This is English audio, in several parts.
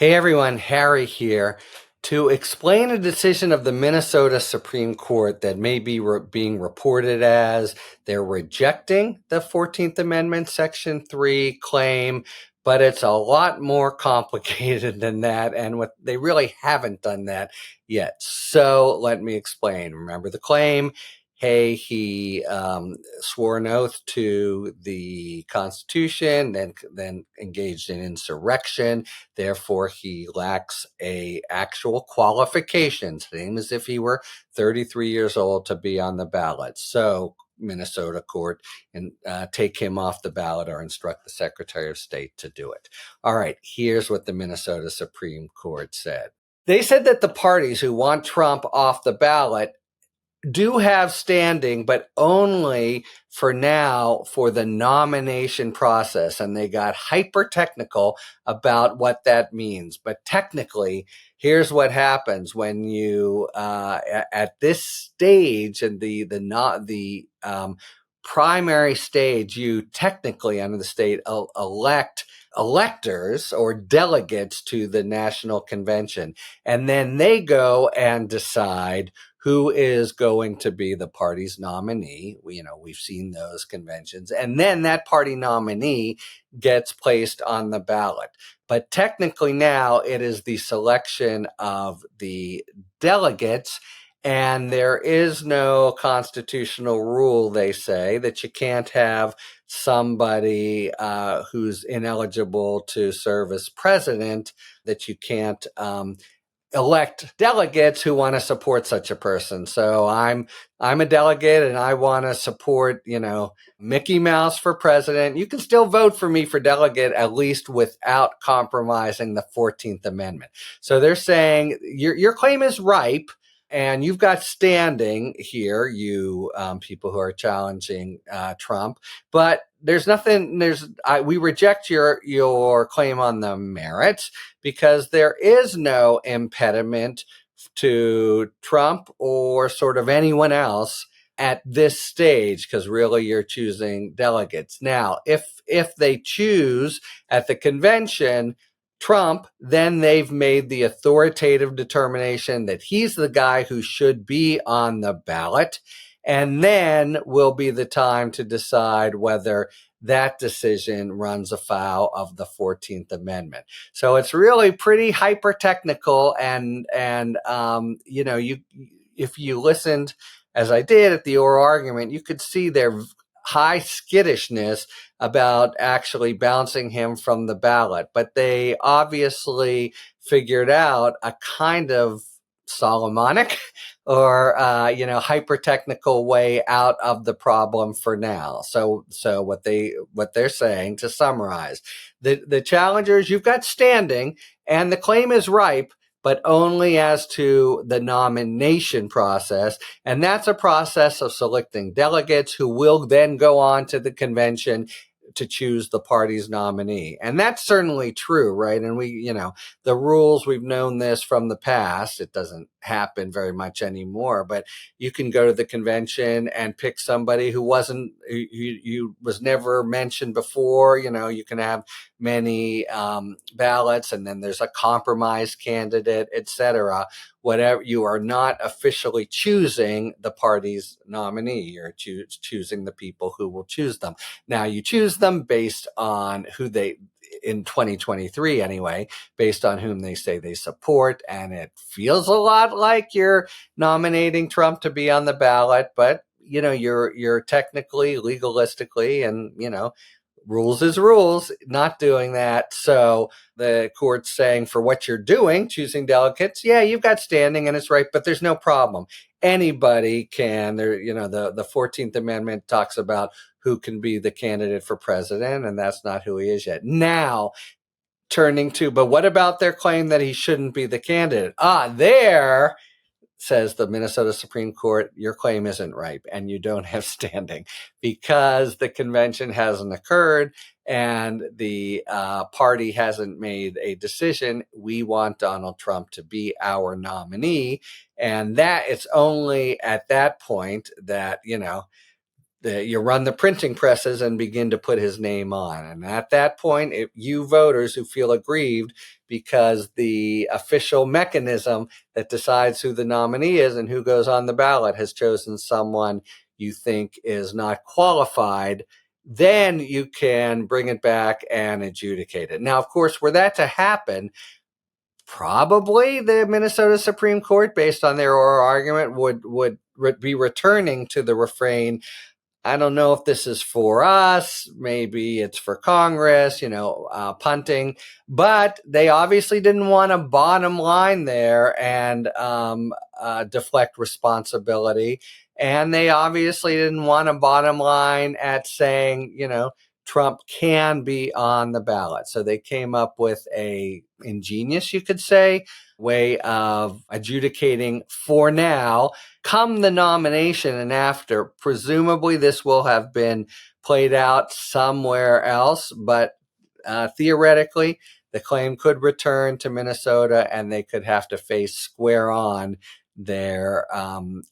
Hey everyone, Harry here. To explain a decision of the Minnesota Supreme Court that may be being reported as they're rejecting the 14th Amendment Section 3 claim, but it's a lot more complicated than that, and they really haven't done that yet. So let me explain. Remember the claim? Hey, he swore an oath to the Constitution, then engaged in insurrection. Therefore, he lacks a actual qualification, same as if he were 33 years old to be on the ballot. So Minnesota court and take him off the ballot or instruct the Secretary of State to do it. All right, here's what the Minnesota Supreme Court said. They said that the parties who want Trump off the ballot do have standing, but only for now for the nomination process. And they got hyper technical about what that means. But technically, here's what happens when you, at this stage and the primary stage, you technically under the state elect electors or delegates to the national convention. And then they go and decide who is going to be the party's nominee. We've seen those conventions. And then that party nominee gets placed on the ballot. But technically now it is the selection of the delegates, and there is no constitutional rule, they say, that you can't have somebody who's ineligible to serve as president, that you can't elect delegates who want to support such a person. So I'm a delegate and I want to support, Mickey Mouse for president. You can still vote for me for delegate, at least without compromising the 14th Amendment. So they're saying your claim is ripe and you've got standing here, you people who are challenging Trump, but there's nothing. We reject your claim on the merits because there is no impediment to Trump or sort of anyone else at this stage, because really you're choosing delegates. Now, if they choose at the convention Trump, then they've made the authoritative determination that he's the guy who should be on the ballot. And then will be the time to decide whether that decision runs afoul of the 14th Amendment. So it's really pretty hyper technical, and if you listened as I did at the oral argument, you could see their high skittishness about actually bouncing him from the ballot. But they obviously figured out a kind of Solomonic or hyper technical way out of the problem for now. So what they're saying, to summarize, the challengers, you've got standing and the claim is ripe, but only as to the nomination process. And that's a process of selecting delegates who will then go on to the convention to choose the party's nominee. And that's certainly true, right? And the rules, we've known this from the past. It doesn't happen very much anymore, but you can go to the convention and pick somebody who was never mentioned before. You can have many ballots, and then there's a compromise candidate, etc. Whatever, you are not officially choosing the party's nominee. You're choosing the people who will choose them. Now, you choose them based on who they, in 2023 anyway, based on whom they say they support. And it feels a lot like you're nominating Trump to be on the ballot, but you're technically, legalistically, and rules is rules, not doing that. So the court's saying, for what you're doing, choosing delegates, yeah, you've got standing and it's right, but there's no problem. Anybody can. The 14th Amendment talks about who can be the candidate for president, and that's not who he is yet. Now, turning to, but what about their claim that he shouldn't be the candidate? There, says the Minnesota Supreme Court, your claim isn't ripe and you don't have standing because the convention hasn't occurred and the party hasn't made a decision. We want Donald Trump to be our nominee. And that it's only at that point that, you run the printing presses and begin to put his name on. And at that point, if you voters who feel aggrieved because the official mechanism that decides who the nominee is and who goes on the ballot has chosen someone you think is not qualified, then you can bring it back and adjudicate it. Now, of course, were that to happen, probably the Minnesota Supreme Court, based on their oral argument, would be returning to the refrain, I don't know if this is for us, maybe it's for Congress, punting. But they obviously didn't want a bottom line there and deflect responsibility. And they obviously didn't want a bottom line at saying, Trump can be on the ballot. So they came up with a ingenious, you could say, way of adjudicating for now. Come the nomination and after, presumably this will have been played out somewhere else, but theoretically, the claim could return to Minnesota and they could have to face square on their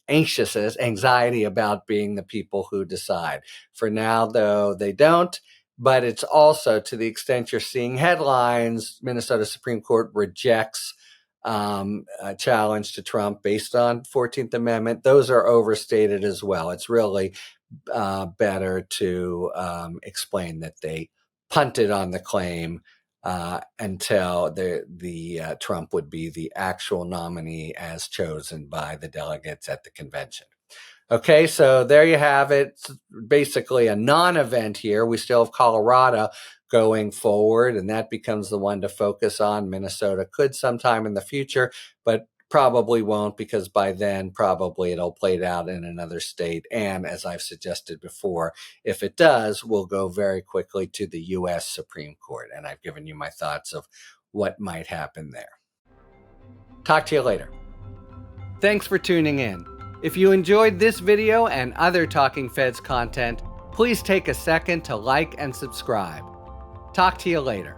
anxiety about being the people who decide. For now, though, they don't. But it's also, to the extent you're seeing headlines, Minnesota Supreme Court rejects a challenge to Trump based on 14th Amendment. Those are overstated as well. It's really better to explain that they punted on the claim until the Trump would be the actual nominee as chosen by the delegates at the convention. Okay, so there you have it. It's basically a non-event here. We still have Colorado going forward, and that becomes the one to focus on. Minnesota could sometime in the future, but probably won't, because by then probably it'll play out in another state. And as I've suggested before, if it does, we'll go very quickly to the U.S. Supreme Court. And I've given you my thoughts of what might happen there. Talk to you later. Thanks for tuning in. If you enjoyed this video and other Talking Feds content, please take a second to like and subscribe. Talk to you later.